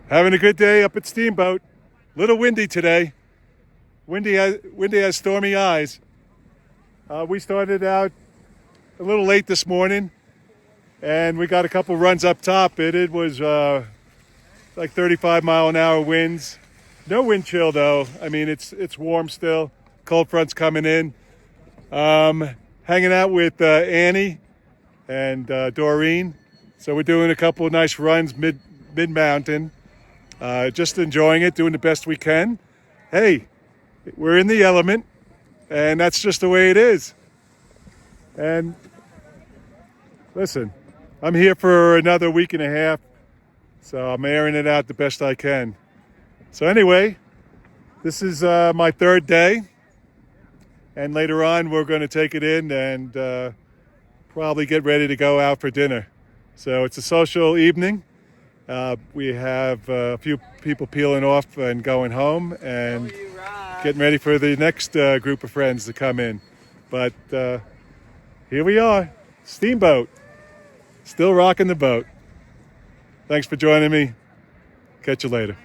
Having a good day up at Steamboat. Little windy today. Windy has stormy eyes. We started out a little late this morning, and we got a couple runs up top. It was like 35-mile-an-hour winds. No wind chill though. I mean, it's warm still. Cold front's coming in. Hanging out with Annie and Doreen. So we're doing a couple of nice runs mid mountain. Just enjoying it, doing the best we can. Hey, we're in the element, and that's just the way it is. And listen, I'm here for another week and a half, so I'm airing it out the best I can. So anyway, this is my third day, and later on we're going to take it in and probably get ready to go out for dinner. So it's a social evening. We have a few people peeling off and going home and getting ready for the next group of friends to come in. But here we are, Steamboat, still rocking the boat. Thanks for joining me. Catch you later.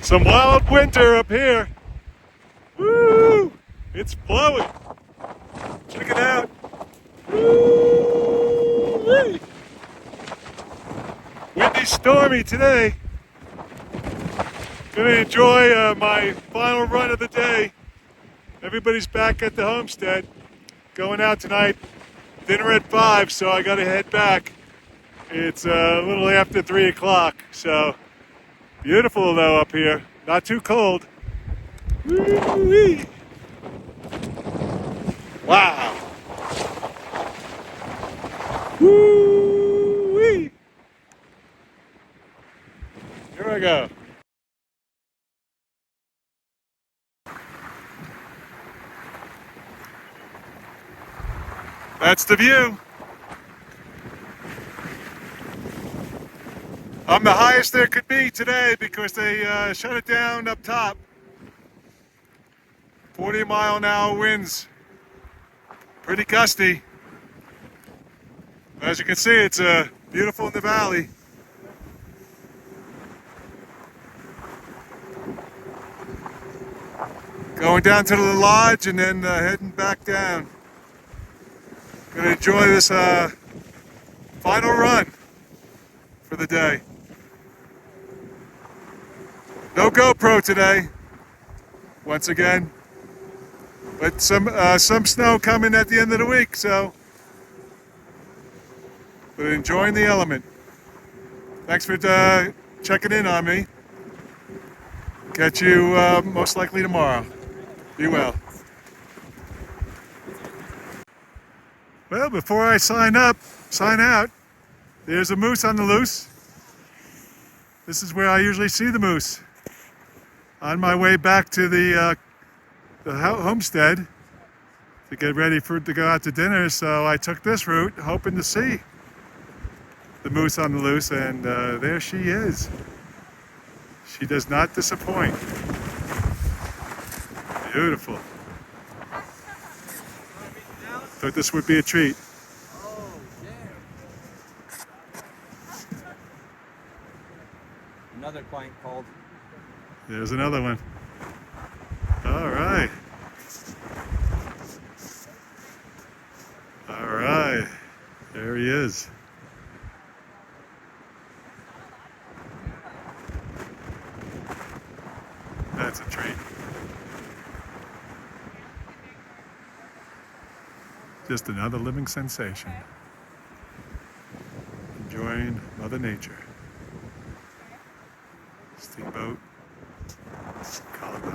Some wild winter up here. Woo! It's blowing. Check it out. Woo-wee. Windy, stormy today. Gonna enjoy my final run of the day. Everybody's back at the homestead. Going out tonight. Dinner at 5, so I gotta head back. It's a little after 3 o'clock, so beautiful though up here. Not too cold. Woo-wee. Wow. Woo-wee. Here I go. That's the view. I'm the highest there could be today because they shut it down up top. 40-mile-an-hour winds. Pretty gusty. As you can see, it's beautiful in the valley. Going down to the lodge and then heading back down. Gonna enjoy this final run for the day. No GoPro today, once again. But some snow coming at the end of the week, so but enjoying the element. Thanks for checking in on me. Catch you most likely tomorrow. Be well. Well, before I sign out, there's a moose on the loose. This is where I usually see the moose. On my way back to the homestead to get ready to go out to dinner, so I took this route hoping to see the moose on the loose, and there she is. She does not disappoint. Beautiful. Thought this would be a treat. Another client called. There's another one. All right. All right. There he is. That's a treat. Just another living sensation. Enjoying Mother Nature. Steamboat. Colorado.